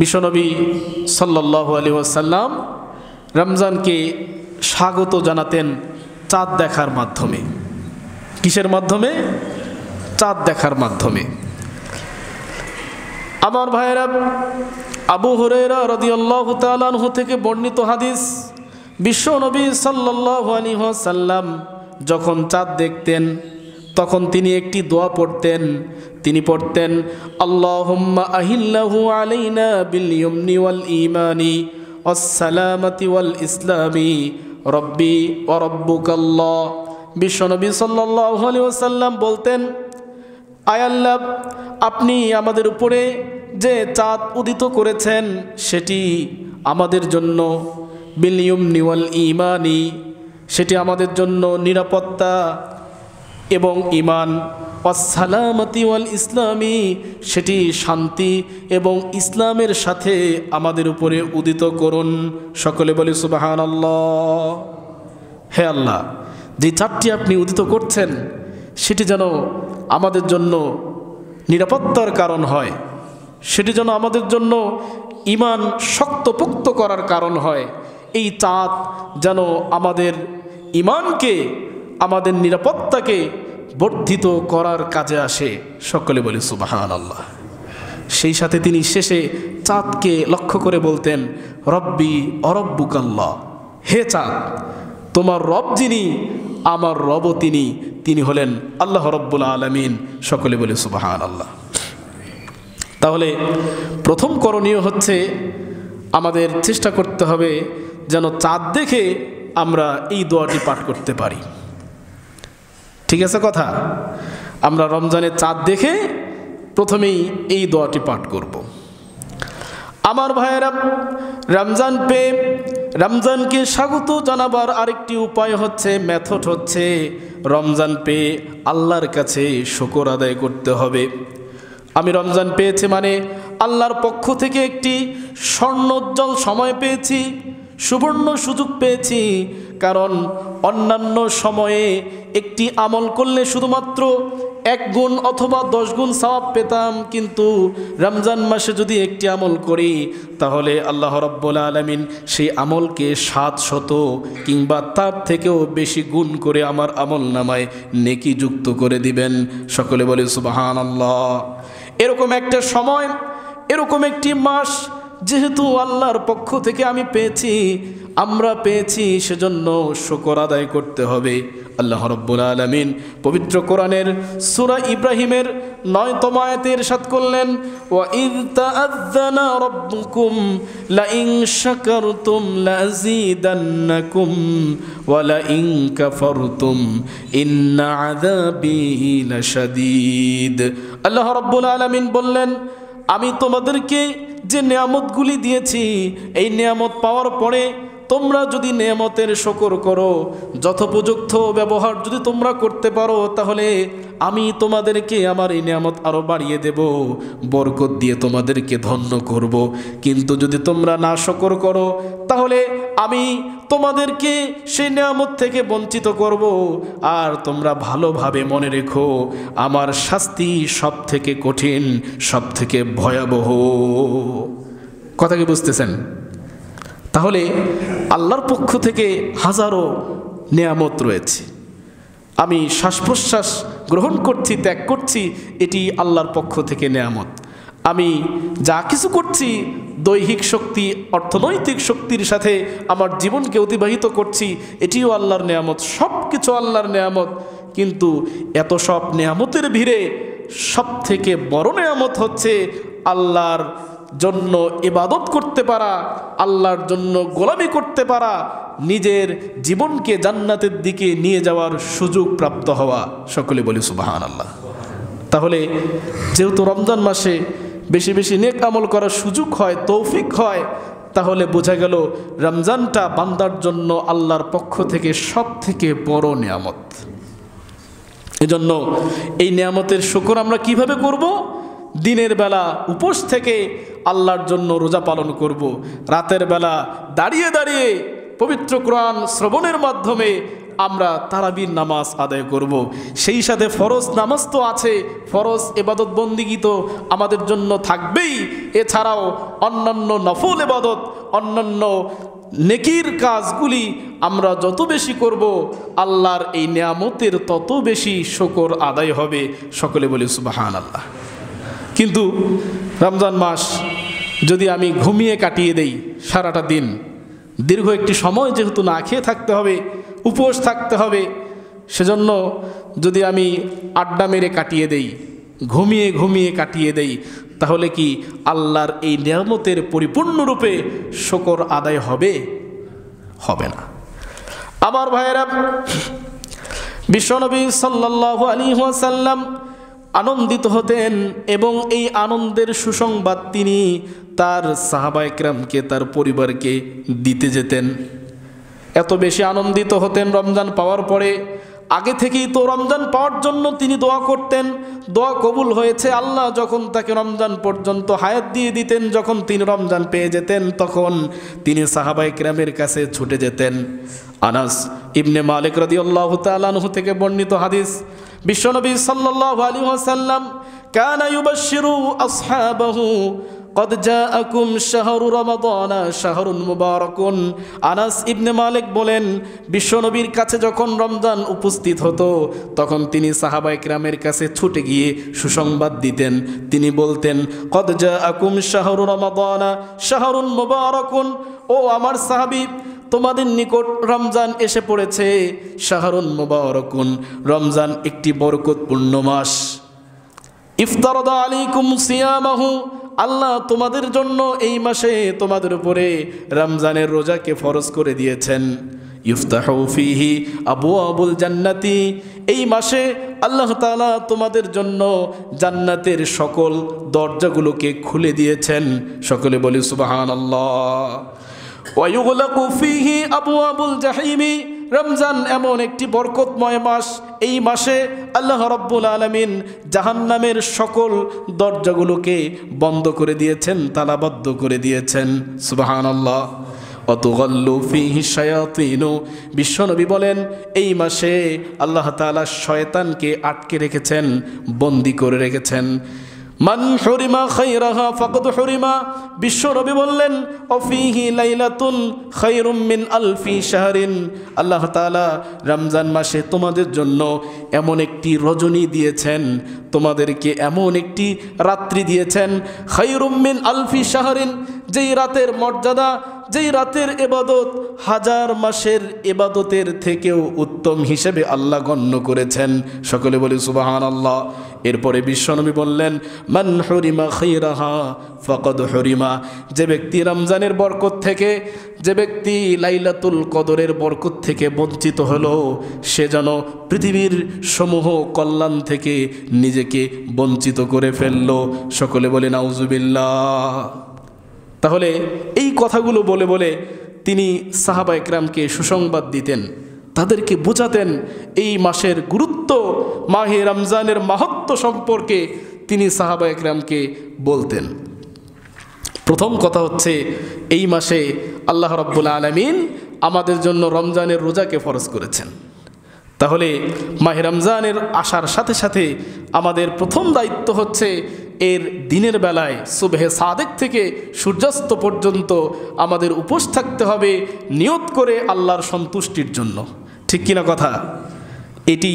বিশ্বনবী সাল্লাল্লাহু আলাইহি ওয়াসাল্লাম রমজানকে স্বাগত জানাতেন চাঁদ দেখার মাধ্যমে। কিসের মাধ্যমে? চাঁদ দেখার মাধ্যমে। আমার ভাইয়েরা, আবু হুরায়রা রাদিয়াল্লাহু তাআলা আনহু থেকে বর্ণিত হাদিস, বিশ্বনবী সাল্লাল্লাহু আলাইহি ওয়াসাল্লাম যখন চাঁদ দেখতেন তখন তিনি একটি দোয়া পড়তেন। তিনি পড়তেন, আল্লাহুম্মা আহিল্লাহু আলাইনা বিল ইয়ুমনি ওয়াল ঈমানি ওয়াস সালামাতি ওয়াল ইসলামি রব্বি ওয়া রব্বুকাল্লাহ। বিশ্বনবী সাল্লাল্লাহু আলাইহি ওয়াসাল্লাম বলতেন, আয় আল্লাহ, আপনি আমাদের উপরে যে চাঁদ উদিত করেছেন সেটি আমাদের জন্য বিল ইয়ুমনি ওয়াল ঈমানি, সেটি আমাদের জন্য নিরাপত্তা এবং ঈমান, ওয়াসসালামাতি ওয়াল ইসলামি, সেটি শান্তি এবং ইসলামের সাথে আমাদের উপরে উদিত করুন। সকলে বলি সুবহানাল্লাহ। হে আল্লাহ, যে চাঁদটি আপনি উদিত করছেন সেটি যেন আমাদের জন্য নিরাপত্তার কারণ হয়, সেটি যেন আমাদের জন্য ঈমান শক্তপোক্ত করার কারণ হয়। এই চাঁদ যেন আমাদের ঈমানকে, আমাদের নিরাপত্তাকে বর্ধিত করার কাজে আসে। সকলে বলি সুবহানাল্লাহ। সেই সাথে তিনি শেষে চাঁদকে লক্ষ্য করে বলতেন, রব্বি অরব্বুকাল্লাহ, হে চাঁদ, তোমার রব যিনি, আমার রবও তিনি, তিনি হলেন আল্লাহ রব্বুল আলামিন। সকলে বলি সুবহানাল্লাহ। তাহলে প্রথম করণীয় হচ্ছে আমাদের চেষ্টা করতে হবে যেন চাঁদ দেখে আমরা এই দোয়াটি পাঠ করতে পারি। ঠিক আছে কথা? আমরা রমজানের চাঁদ দেখে প্রথমেই এই দোয়াটি পাঠ করব। আমার ভাইয়েরা, রমজান পেয়ে রমজানকে স্বাগত জানাবার আরেকটি উপায় হচ্ছে, মেথড হচ্ছে, রমজান পেয়ে আল্লাহর কাছে শুকর আদায় করতে হবে। আমি রমজান পেয়েছি মানে আল্লাহর পক্ষ থেকে একটি স্বর্ণোজ্জ্বল সময় পেয়েছি, সুবর্ণ সুযোগ পেয়েছি। কারণ অন্যান্য সময়ে একটি আমল করলে শুধুমাত্র 1 গুণ অথবা 10 গুণ সওয়াব পেতাম, কিন্তু রমজান মাসে যদি একটি আমল করি তাহলে আল্লাহ রাব্বুল আলামিন সেই আমলকে 700 কিংবা তার থেকেও বেশি গুণ করে আমার আমল নামায় নেকি যুক্ত করে দিবেন। সকলে বলে সুবহানাল্লাহ। এরকম একটা সময়, এরকম একটি মাস যেহেতু আল্লাহর পক্ষ থেকে আমি পেয়েছি, আমরা পেয়েছি, সেজন্য শুকর আদায় করতে হবে। আল্লাহ রাব্বুল আলামিন পবিত্র কোরআনের সূরা ইব্রাহিমের 9তম আয়াতে ইরশাদ করলেন, ওয়া ইয তাআযানা রাব্বুকুম লা ইন শাকারতুম লাযীদান্নাকুম ওয়া লা ইন কাফারতুম ইন্না আযাবি লাশাদীদ। আল্লাহ রাব্বুল আলামিন বললেন, আমি তোমাদেরকে যে নেয়ামতগুলি দিয়েছি, এই নেয়ামত পাওয়ার পরে তোমরা যদি নেয়ামতের শুকর করো, যথোপযুক্ত ব্যবহার যদি তোমরা করতে পারো, তাহলে আমি তোমাদেরকে আমার এই নেয়ামত আরও বাড়িয়ে দেব, বরকত দিয়ে তোমাদেরকে ধন্য করব। কিন্তু যদি তোমরা না শুকর করো তাহলে আমি তোমাদেরকে সেই নেয়ামত থেকে বঞ্চিত করব। আর তোমরা ভালোভাবে মনে রেখো, আমার শাস্তি সব থেকে কঠিন, সব থেকে ভয়াবহ। কথা কি বুঝতেছেন? তাহলে আল্লাহর পক্ষ থেকে হাজারো নেয়ামত রয়েছে। আমি শ্বাস প্রশ্বাস গ্রহণ করছি, ত্যাগ করছি, এটি আল্লাহর পক্ষ থেকে নেয়ামত। আমি যা কিছু করছি, দৈহিক শক্তি, অর্থনৈতিক শক্তির সাথে আমার জীবনকে অতিবাহিত করছি, এটিও আল্লাহর নেয়ামত। সব কিছু আল্লাহর নেয়ামত। কিন্তু এত সব নেয়ামতের ভিড়ে সব থেকে বড় নেয়ামত হচ্ছে আল্লাহর জন্য ইবাদত করতে পারা, আল্লাহর জন্য গোলামি করতে পারা, নিজের জীবনকে জান্নাতের দিকে নিয়ে যাওয়ার সুযোগ প্রাপ্ত হওয়া। সকলে বলি সুবহানাল্লাহ। তাহলে যেহেতু রমজান মাসে বেশি বেশি নেক আমল করার সুযোগ হয়, তৌফিক হয়, তাহলে বোঝা গেল রমজানটা বান্দার জন্য আল্লাহর পক্ষ থেকে সব থেকে বড় নেয়ামত। এজন্য এই নেয়ামতের শুকর আমরা কিভাবে করব? দিনের বেলা উপোস থেকে আল্লাহর জন্য রোজা পালন করব, রাতের বেলা দাঁড়িয়ে দাঁড়িয়ে পবিত্র কোরআন শ্রবণের মাধ্যমে আমরা তারাবির নামাজ আদায় করব। সেই সাথে ফরজ নামাজ তো আছে, ফরজ ইবাদত বন্দিগি তো আমাদের জন্য থাকবেই। এছাড়াও অন্যান্য নফল ইবাদত, অন্যান্য নেকির কাজগুলি আমরা যত বেশি করব, আল্লাহর এই নিয়ামতের তত বেশি শুকর আদায় হবে। সকলে বলি সুবহানাল্লাহ। কিন্তু রমজান মাস যদি আমি ঘুমিয়ে কাটিয়ে দেই সারাটা দিন, দীর্ঘ একটি সময় যেহেতু না খেয়ে থাকতে হবে, উপোস থাকতে হবে, সেজন্য যদি আমি আড্ডা মেরে কাটিয়ে দেই, ঘুমিয়ে ঘুমিয়ে কাটিয়ে দেই, তাহলে কি আল্লাহর এই নিয়ামতের পরিপূর্ণরূপে শুকর আদায় হবে? হবে না। আমার ভাইয়েরা, বিশ্বনবী সাল্লাল্লাহু আলাইহি ওয়াসাল্লাম আনন্দিত হতেন এবং এই আনন্দের সুসংবাদ তিনি তার সাহাবায়ে কেরামকে, তার পরিবারকে দিতে যেতেন। এত বেশি আনন্দিত হতেন রমজান পাওয়ার পরে। আগে থেকেই তো রমজান পাওয়ার জন্য তিনি দোয়া করতেন, দোয়া কবুল হয়েছে। আল্লাহ যখন তাকে রমজান পর্যন্ত হায়াত দিয়ে দিতেন, যখন তিনি রমজান পেয়ে যেতেন, তখন তিনি সাহাবায়ে কেরামের কাছে ছুটে যেতেন। আনাস ইবনে মালিক রাদিয়াল্লাহু তাআলা আনহু থেকে বর্ণিত হাদিস, বিশ্বনবী সাল্লাল্লাহু আলাইহি ওয়াসাল্লাম কানা ইউবাশশিরু আসহাবাহু কদ জাআকুম শাহরু রমাদান শাহরুন মুবারাকুন। আনাস ইবনে মালিক বলেন, বিশ্বনবীর কাছে যখন রমজান উপস্থিত হতো, তখন তিনি সাহাবায়ে কেরামের কাছে ছুটে গিয়ে সুসংবাদ দিতেন। তিনি বলতেন, কদ জাআকুম শাহরু রমাদান শাহরুন মুবারাকুন, ও আমার সাহাবী, তোমাদের নিকট রমজান এসে পড়েছে। শাহরুন মুবারাকুন, রমজান একটি বরকতপূর্ণ মাস। ইফতারাদা আলাইকুম সিয়ামাহু, আল্লাহ তোমাদের জন্য এই মাসে তোমাদের উপরে রমজানের রোজাকে ফরজ করে দিয়েছেন। ইফতাহু ফিহি আবওয়াবুল জান্নাতি, এই মাসে আল্লাহ তাআলা তোমাদের জন্য জান্নাতের সকল দরজাগুলোকে খুলে দিয়েছেন। সকলে বলি সুবহানাল্লাহ। ওয়া ইউগলাকু ফিহি আবওয়াবুল জাহিমি, রমজান এমন একটি বরকতময় মাস, এই মাসে আল্লাহ রাব্বুল আলামিন জাহান্নামের সকল দরজাগুলোকে বন্ধ করে দিয়েছেন, তালাবদ্ধ করে দিয়েছেন। সুবহানাল্লাহ। অতুগাল্লু ফিহি শায়াতিনু, বিশ্বনবী বলেন এই মাসে আল্লাহ তাআলা শয়তানকে আটকে রেখেছেন, বন্দী করে রেখেছেন। মান হুরিমা খায়রাহা ফাকাদ হুরিমা, বিশ্বনবী বললেন অফিহি লাইলাতুন খায়রুম মিন আলফি শাহরিন, আল্লাহ তাআলা রমজান মাসে তোমাদের জন্য এমন একটি রজনী দিয়েছেন, তোমাদেরকে এমন একটি রাত্রি দিয়েছেন, খায়রুম মিন আলফি শাহরিন, যেই রাতের মর্যাদা, যেই রাতের ইবাদত হাজার মাসের ইবাদতের থেকেও উত্তম হিসেবে আল্লাহ গণ্য করেছেন। সকলে বলি সুবহানাল্লাহ। এরপরে বিশ্বনবী বললেন, মান হুরিমা খায়রাহা ফাকাদ হুরিমা, যে ব্যক্তি রমজানের বরকত থেকে, যে ব্যক্তি লাইলাতুল কদরের বরকত থেকে বঞ্চিত হলো, সে যেন পৃথিবীর সমূহ কল্যাণ থেকে নিজেকে বঞ্চিত করে ফেলল। সকলে বলে নাউজুবিল্লাহ। তাহলে এই কথাগুলো বলে বলে তিনি সাহাবায়ে কেরামকে সুসংবাদ দিতেন, তাদেরকে বোঝাতেন এই মাসের গুরুত্ব, মাহে রমজানের মাহাত্ম্য সম্পর্কে তিনি সাহাবায়ে কেরামকে বলতেন। প্রথম কথা হচ্ছে, এই মাসে আল্লাহ রাব্বুল আলামিন আমাদের জন্য রমজানের রোজাকে ফরজ করেছেন। তাহলে মাহে রমজানের আসার সাথে সাথে আমাদের প্রথম দায়িত্ব হচ্ছে এর দিনের বেলায় সুবহে সাদেক থেকে সূর্যাস্ত পর্যন্ত আমাদের উপোস থাকতে হবে, নিয়ত করে আল্লাহর সন্তুষ্টির জন্য। ঠিক কিনা কথা? এটি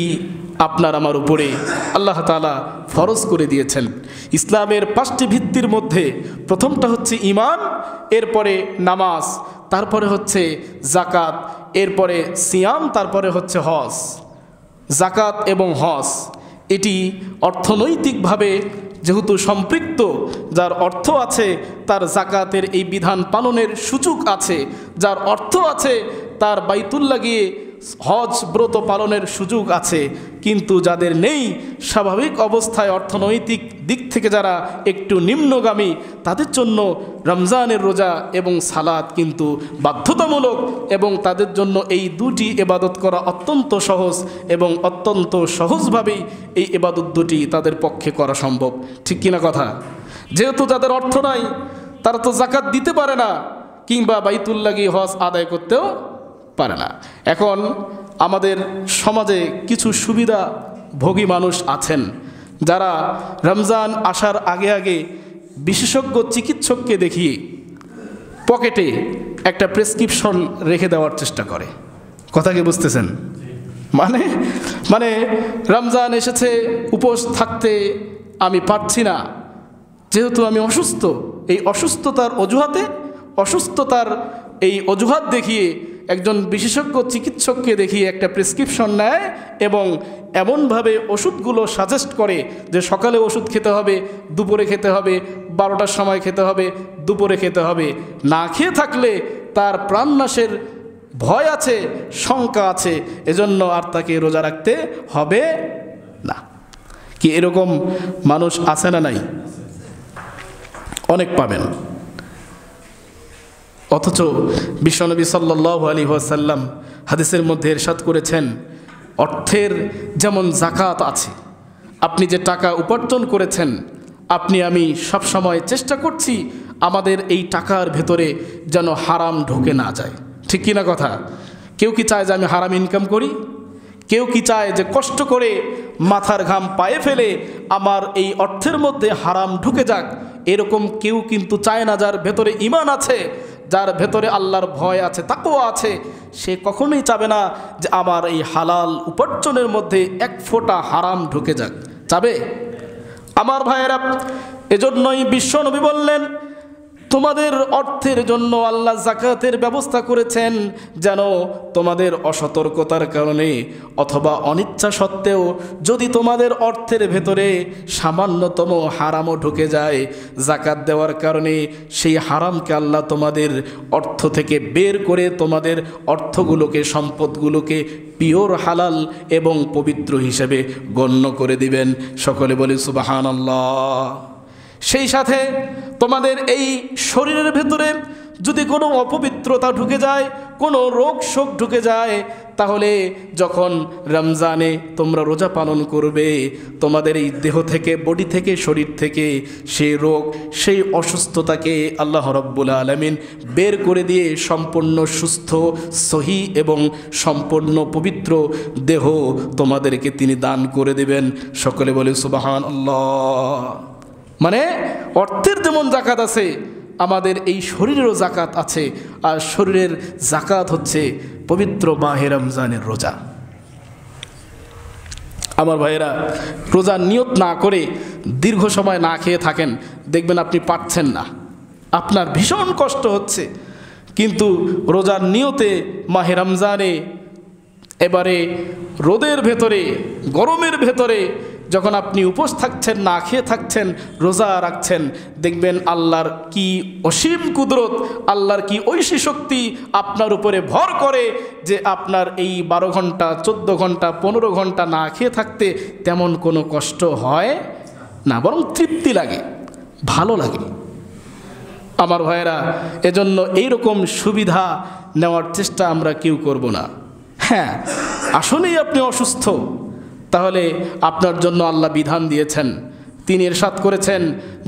আপনার আমার উপরে আল্লাহ তাআলা ফরজ করে দিয়েছেন। ইসলামের 5টি ভিত্তির মধ্যে প্রথমটা হচ্ছে ঈমান, এরপরে নামাজ, তারপরে হচ্ছে যাকাত, এরপরে সিয়াম, তারপরে হচ্ছে হজ। যাকাত এবং হজ এটি অর্থনৈতিকভাবে যেহেতু সম্পৃক্ত, যার অর্থ আছে তার যাকাতের এই বিধান পালনের সুযোগ আছে, যার অর্থ আছে তার বাইতুল্লাহ গিয়ে হজ ব্রত পালনের সুযোগ আছে। কিন্তু যাদের নেই, স্বাভাবিক অবস্থায় অর্থনৈতিক দিক থেকে যারা একটু নিম্নগামী, তাদের জন্য রমজানের রোজা এবং সালাত কিন্তু বাধ্যতামূলক, এবং তাদের জন্য এই দুটি ইবাদত করা অত্যন্ত সহজ, এবং অত্যন্ত সহজভাবেই এই ইবাদত দুটি তাদের পক্ষে করা সম্ভব। ঠিক কিনা কথা? যেহেতু যাদের অর্থ নাই, তারা তো যাকাত দিতে পারে না, কিংবা বাইতুল্লাহ গিয়ে হজ আদায় করতেও পারে না। এখন আমাদের সমাজে কিছু সুবিধাভোগী মানুষ আছেন যারা রমজান আসার আগে আগে বিশেষজ্ঞ চিকিৎসককে দেখিয়ে পকেটে একটা প্রেসক্রিপশন রেখে দেওয়ার চেষ্টা করে। কথা কি বুঝতেছেন? মানে মানে রমজান এসেছে, উপোস থাকতে আমি পারছি না, যেহেতু আমি অসুস্থ, এই অসুস্থতার এই অজুহাত দেখিয়ে একজন বিশেষজ্ঞ চিকিৎসককে দেখিয়ে একটা প্রেসক্রিপশন নেয় এবং এমনভাবে ওষুধগুলো সাজেস্ট করে যে সকালে ওষুধ খেতে হবে, দুপুরে খেতে হবে, 12টার সময় খেতে হবে, দুপুরে খেতে হবে। না খেয়ে থাকলে তার প্রাণনাশের ভয় আছে, শঙ্কা আছে, এজন্য আর তাকে রোজা রাখতে হবে না। কি এরকম মানুষ আছে না নাই? অনেক পাবেন। অথচ বিশ্বনবী সাল্লাল্লাহু আলাইহি ওয়াসাল্লাম হাদিসের মধ্যে ইরশাদ করেছেন, অর্থের যেমন যাকাত আছে, আপনি যে টাকা উপার্জন করেছেন, আপনি আমি সব সময় চেষ্টা করছি আমাদের এই টাকার ভেতরে যেন হারাম ঢোকে না যায়। ঠিক কি না কথা? কেউ কি চায় যে আমি হারাম ইনকাম করি? কেউ কি চায় যে কষ্ট করে মাথার ঘাম পায়ে ফেলে আমার এই অর্থের মধ্যে হারাম ঢুকে যাক? এরকম কেউ কিন্তু চায় না। যার ভেতরে ঈমান আছে, যার ভেতরে আল্লাহর ভয় আছে, তাকওয়া আছে, সে কখনোই চাবে না যে আমার এই হালাল উপার্জনের মধ্যে এক ফোঁটা হারাম ঢুকে যাক। চাবে? আমার ভাইয়েরা, এজন্যই বিশ্বনবী বললেন, তোমাদের অর্থের জন্য আল্লাহ যাকাতের ব্যবস্থা করেছেন, যেন তোমাদের অসতর্কতার কারণে অথবা অনিচ্ছা সত্ত্বেও যদি তোমাদের অর্থের ভেতরে সামান্যতম হারামও ঢুকে যায়, যাকাত দেওয়ার কারণে সেই হারামকে আল্লাহ তোমাদের অর্থ থেকে বের করে তোমাদের অর্থগুলোকে, সম্পদগুলোকে পিওর হালাল এবং পবিত্র হিসেবে গণ্য করে দিবেন। সকলে বলি সুবহানাল্লাহ। সেই সাথে তোমাদের এই শরীরের ভেতরে যদি কোনো অপবিত্রতা ঢুকে যায়, কোনো রোগ শোক ঢুকে যায়, তাহলে যখন রমজানে তোমরা রোজা পালন করবে, তোমাদের এই দেহ থেকে, বডি থেকে, শরীর থেকে সেই রোগ, সেই অসুস্থতাকে আল্লাহ রাব্বুল আলামিন বের করে দিয়ে সম্পূর্ণ সুস্থ, সহি এবং সম্পূর্ণ পবিত্র দেহ তোমাদেরকে তিনি দান করে দেবেন। সকলে বলে সুবহানাল্লাহ। মানে অর্থের যেমন যাকাত আছে, আমাদের এই শরীরেরও যাকাত আছে, আর শরীরের যাকাত হচ্ছে পবিত্র মাহে রমজানের রোজা। আমার ভাইয়েরা, রোজার নিয়ত না করে দীর্ঘ সময় না খেয়ে থাকেন, দেখবেন আপনি পারছেন না, আপনার ভীষণ কষ্ট হচ্ছে, কিন্তু রোজার নিয়তে মাহে রমজানে এবারে রোদের ভেতরে, গরমের ভেতরে যখন আপনি উপোস থাকছেন, না খেয়ে থাকছেন, রোজা রাখছেন, দেখবেন আল্লাহর কি অসীম কুদরত, আল্লাহর কি ঐশী শক্তি আপনার উপরে ভর করে যে আপনার এই 12 ঘন্টা, 14 ঘন্টা, 15 ঘন্টা না খেয়ে থাকতে তেমন কোনো কষ্ট হয় না, বরং তৃপ্তি লাগে, ভালো লাগে। আমার ভাইয়েরা, এজন্য এইরকম সুবিধা নেওয়ার চেষ্টা আমরা কেউ করব না। হ্যাঁ, আসলেই আপনি অসুস্থ, তাহলে আপনার জন্য আল্লাহ বিধান দিয়েছেন। তিনি ইরশাদ করেছেন,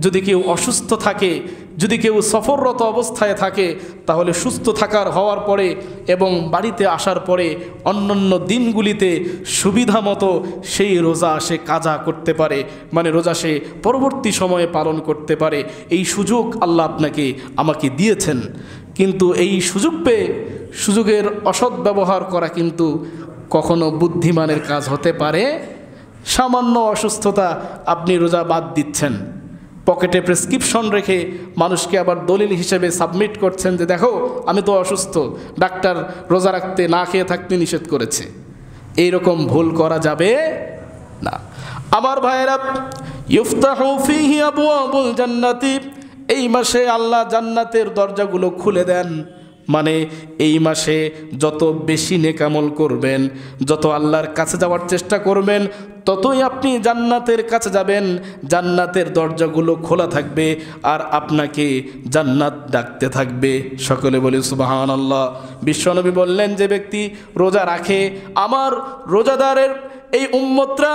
যদি কেউ অসুস্থ থাকে, যদি কেউ সফররত অবস্থায় থাকে, তাহলে সুস্থ হওয়ার পরে এবং বাড়িতে আসার পরে অন্যান্য দিনগুলিতে সুবিধা মতো সেই রোজা সে কাজা করতে পারে, মানে রোজা সে পরবর্তী সময়ে পালন করতে পারে। এই সুযোগ আল্লাহ আপনাকে, আমাকে দিয়েছেন। কিন্তু এই সুযোগ পেয়ে সুযোগের অসৎ ব্যবহার করা কিন্তু কখনো বুদ্ধিমানের কাজ হতে পারে। সামান্য অসুস্থতা, আপনি রোজা বাদ দিচ্ছেন, পকেটে প্রেসক্রিপশন রেখে মানুষকে আবার দলিল হিসেবে সাবমিট করছেন যে দেখো আমি তো অসুস্থ, ডাক্তার রোজা রাখতে, না খেয়ে থাকতে নিষেধ করেছে। এইরকম ভুল করা যাবে না। আমার ভাইয়েরা, ইফতাহু ফীহি আবওয়াবুল জান্নাতি, এই মাসে আল্লাহ জান্নাতের দরজাগুলো খুলে দেন। মানে এই মাসে যত বেশি নেকামল করবেন, যত আল্লাহর কাছে যাওয়ার চেষ্টা করবেন, ততই আপনি জান্নাতের কাছে যাবেন। জান্নাতের দরজাগুলো খোলা থাকবে আর আপনাকে জান্নাত ডাকতে থাকবে। সকলে বলি সুবহানাল্লাহ। বিশ্বনবী বললেন, যে ব্যক্তি রোজা রাখে, আমার রোজাদারের এই উম্মতরা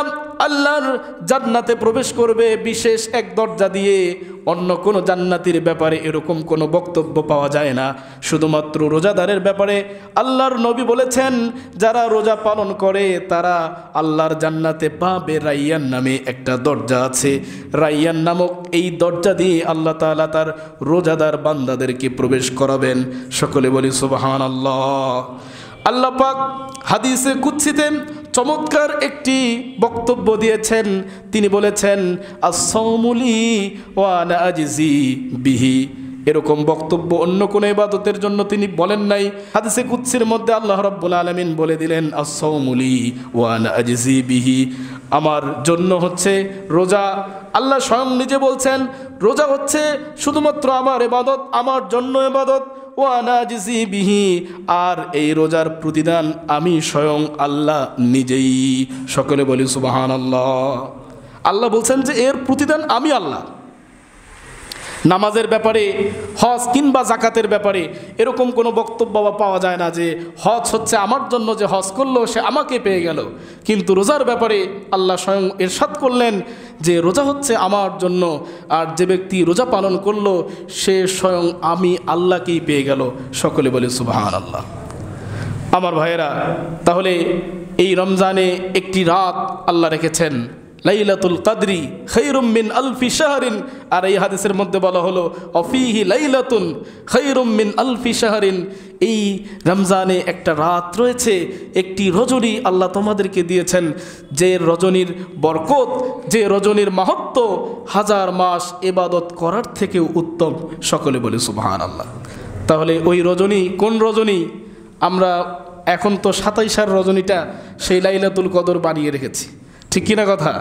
আল্লাহর জান্নাতে প্রবেশ করবে বিশেষ এক দরজা দিয়ে, অন্য কোনো জান্নাতীর ব্যাপারে এরকম কোনো বক্তব্য পাওয়া যায় না। শুধুমাত্র রোজাদারের ব্যাপারে আল্লাহর নবী বলেছেন, যারা রোজা পালন করে তারা আল্লাহর জান্নাতে পাবে রাইয়ান নামে একটা দরজা আছে। রাইয়ান নামক এই দরজা দিয়ে আল্লাহ তাআলা তার রোজাদার বান্দাদেরকে প্রবেশ করাবেন। সকলে বলি সুবহানাল্লাহ। আল্লাহ পাক হাদিসে কুদসিতে চমৎকার একটি বক্তব্য দিয়েছেন। তিনি বলেছেন, আস-সাওমু লি ওয়া আনা আজজি বিহি। এরকম বক্তব্য অন্য কোনো ইবাদতের জন্য তিনি বলেন নাই। হাদিসে কুদসির মধ্যে আল্লাহ রাব্বুল আলামিন বলে দিলেন, আস-সাওমু লি ওয়া আনা আজজি বিহি। আমার জন্য হচ্ছে রোজা। আল্লাহ স্বয়ং নিজে বলছেন, রোজা হচ্ছে শুধুমাত্র আমার ইবাদত, আমার জন্য ইবাদত। ওয়ানা আজজি বিহি, আর এই রোজার প্রতিদান আমি স্বয়ং আল্লাহ নিজেই। সকলে বলি সুবহানাল্লাহ। আল্লাহ বলছেন যে এর প্রতিদান আমি আল্লাহ। নামাজের ব্যাপারে, হজ কিংবা যাকাতের ব্যাপারে এরকম কোনো বক্তব্য পাওয়া যায় না যে হজ হচ্ছে আমার জন্য, যে হজ করলো সে আমাকে পেয়ে গেল। কিন্তু রোজার ব্যাপারে আল্লাহ স্বয়ং ইরশাদ করলেন যে রোজা হচ্ছে আমার জন্য, আর যে ব্যক্তি রোজা পালন করলো সে স্বয়ং আমি আল্লাহকেই পেয়ে গেল। সকলে বলে সুবহানাল্লাহ। আমার ভাইয়েরা, তাহলে এই রমজানে একটি রাত আল্লাহ রেখেছেন, লাইলাতুল কদরি খায়রুম মিন আলফি শাহরিন। আর এই হাদিসের মধ্যে বলা হলো, অফিহি লাইলাতুন খায়রুম মিন আলফি শাহরিন। এই রমজানে একটা রাত রয়েছে, একটি রজনী আল্লাহ তোমাদেরকে দিয়েছেন, যে রজনীর বরকত, যে রজনীর মাহাত্ম্য হাজার মাস ইবাদত করার থেকেও উত্তম। সকলে বলে সুবহানাল্লাহ। তাহলে ওই রজনী কোন রজনী? আমরা এখন তো 27 রজনীটা সেই লাইলাতুল কদর বানিয়ে রেখেছি, ঠিক কিনা কথা?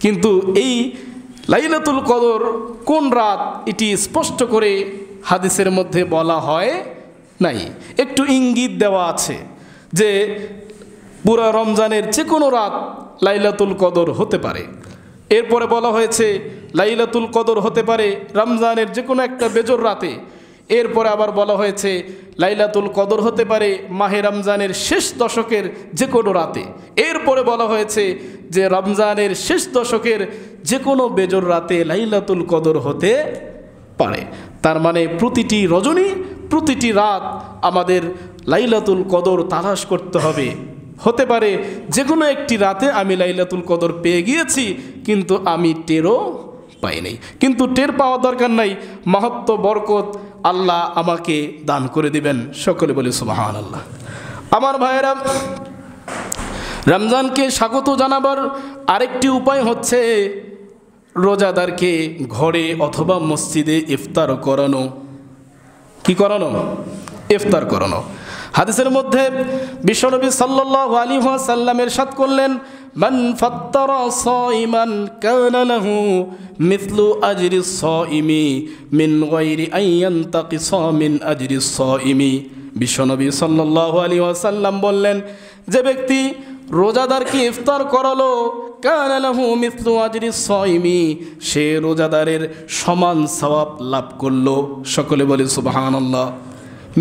কিন্তু এই লাইলাতুল কদর কোন রাত এটি স্পষ্ট করে হাদিসের মধ্যে বলা হয় নাই। একটু ইঙ্গিত দেওয়া আছে যে পুরা রমজানের যে কোনো রাত লাইলাতুল কদর হতে পারে। এরপরে বলা হয়েছে লাইলাতুল কদর হতে পারে রমজানের যে কোনো একটা বেজর রাতে। এরপরে আবার বলা হয়েছে লাইলাতুল কদর হতে পারে মাহে রমজানের শেষ দশকের যে কোনো রাতে। এরপরে বলা হয়েছে যে রমজানের শেষ দশকের যে কোনো বেজর রাতে লাইলাতুল কদর হতে পারে। তার মানে প্রতিটি রজনী, প্রতিটি রাত আমাদের লাইলাতুল কদর তালাশ করতে হবে। হতে পারে যে কোনো একটি রাতে আমি লাইলাতুল কদর পেয়ে গিয়েছি, কিন্তু আমি টেরও পাই নাই। কিন্তু টের পাওয়ার দরকার নাই, মাহাত্ম্য বরকত আল্লাহ আমাকে দান করে দিবেন। সকলে বলে সুবহানাল্লাহ। আমার ভাইয়েরা, রমজানকে স্বাগত জানাবার আরেকটি উপায় হচ্ছে রোজাদারকে ঘরে অথবা মসজিদে ইফতার করানো। কি করানো? ইফতার করানো। হাদিসের মধ্যে বিশ্বনবী সাল্লাল্লাহু আলাইহি ওয়াসাল্লাম ইরশাদ করলেন, মান ফাত্তারা সাইমান কানা লাহু মিথলু আজরি সাইমি মিন গায়রি আন ইয়ানতাকিসা মিন আজরি সাইমি। বিশ্বনবী সাল্লাল্লাহু আলাইহি ওয়াসাল্লাম বললেন, যে ব্যক্তি রোজাদারকে ইফতার করালো, কানা লাহু মিথলু আজরি সাইমি, সে রোজাদারের সমান সওয়াব লাভ করলো। সকলে বলে সুবহানাল্লাহ।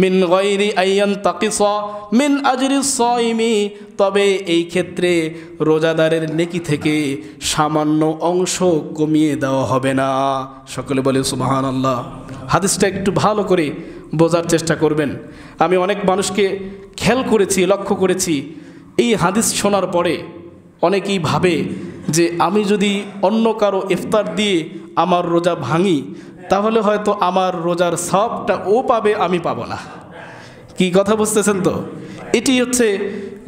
মিন গায়রি আন ইয়ানতাকিসা মিন আজরি সাইমি, তবে এই ক্ষেত্রে রোজাদারের নেকি থেকে সামান্য অংশ কমিয়ে দেওয়া হবে না। সকলে বলে সুবহানাল্লাহ। হাদিসটা একটু ভালো করে বোঝার চেষ্টা করবেন। আমি অনেক মানুষকে খেয়াল করেছি, লক্ষ্য করেছি, এই হাদিস শোনার পরে অনেকেই ভাবে যে আমি যদি অন্য কারো ইফতার দিয়ে আমার রোজা ভাঙি, তাহলে হয়তো আমার রোজার সওয়াবটা ও পাবে, আমি পাবো না। কি কথা বুঝতেছেন তো? এটি হচ্ছে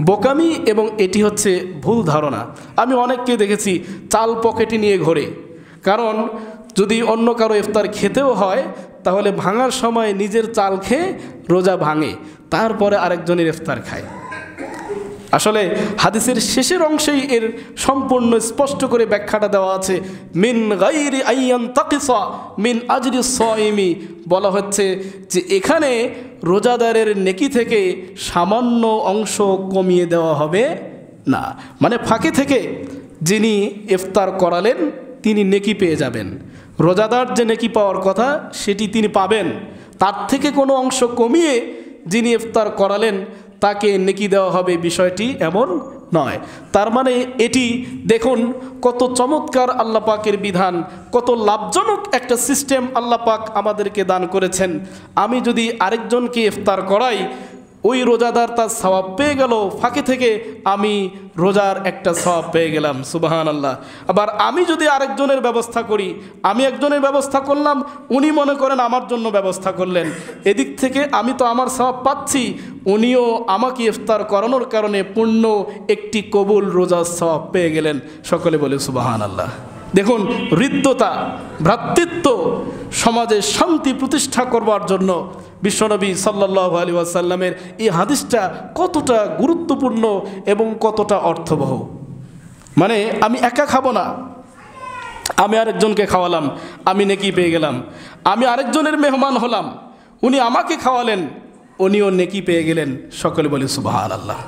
বোকামি এবং এটি হচ্ছে ভুল ধারণা। আমি অনেককে দেখেছি চাল পকেটে নিয়ে ঘোরে, কারণ যদি অন্য কারো ইফতার খেতেও হয় তাহলে ভাঙার সময় নিজের চাল খেয়ে রোজা ভাঙে, তারপরে আরেকজনের ইফতার খায়। আসলে হাদিসের শেষের অংশেই এর সম্পূর্ণ স্পষ্ট করে ব্যাখ্যাটা দেওয়া আছে। মিন গায়রি আন ইয়ানতাকিসা মিন আজরি সাইমি, বলা হচ্ছে যে এখানে রোজাদারের নেকি থেকে সামান্য অংশ কমিয়ে দেওয়া হবে না। মানে ফাঁকে থেকে যিনি ইফতার করালেন তিনি নেকি পেয়ে যাবেন, রোজাদার যে নেকি পাওয়ার কথা সেটি তিনি পাবেন। তার থেকে কোনো অংশ কমিয়ে যিনি ইফতার করালেন তাকে নেকি দেওয়া হবে, বিষয়টি এমন নয়। তার মানে এটি দেখুন কত চমৎকার আল্লাহ পাকের বিধান, কত লাভজনক একটা সিস্টেম আল্লাহ পাক আমাদেরকে দান করেছেন। আমি যদি আরেকজনকে ইফতার করাই, ওই রোজাদার তার সওয়াব পেয়ে গেল, ফাঁকে থেকে আমি রোজার একটা সওয়াব পেয়ে গেলাম, সুবহানাল্লাহ। আবার আমি যদি আরেকজনের ব্যবস্থা করি, আমি একজনের ব্যবস্থা করলাম, উনি মনে করেন আমার জন্য ব্যবস্থা করলেন, এদিক থেকে আমি তো আমার সওয়াব পাচ্ছি, উনিও আমাকে ইফতার করানোর কারণে পূর্ণ একটি কবুল রোজার সওয়াব পেয়ে গেলেন। সকলে বলে সুবহানাল্লাহ। দেখুন হৃদ্যতা, ভ্রাতৃত্ব, সমাজে শান্তি প্রতিষ্ঠা করবার জন্য বিশ্বনবী সাল্লাল্লাহু আলাইহি ওয়াসাল্লামের এই হাদিসটা কতটা গুরুত্বপূর্ণ এবং কতটা অর্থবহ। মানে আমি একা খাবো না, আমি আরেকজনকে খাওয়ালাম, আমি নেকি পেয়ে গেলাম। আমি আরেকজনের মেহমান হলাম, উনি আমাকে খাওয়ালেন, উনিও নেকি পেয়ে গেলেন। সকলে বলে সুবহানাল্লাহ।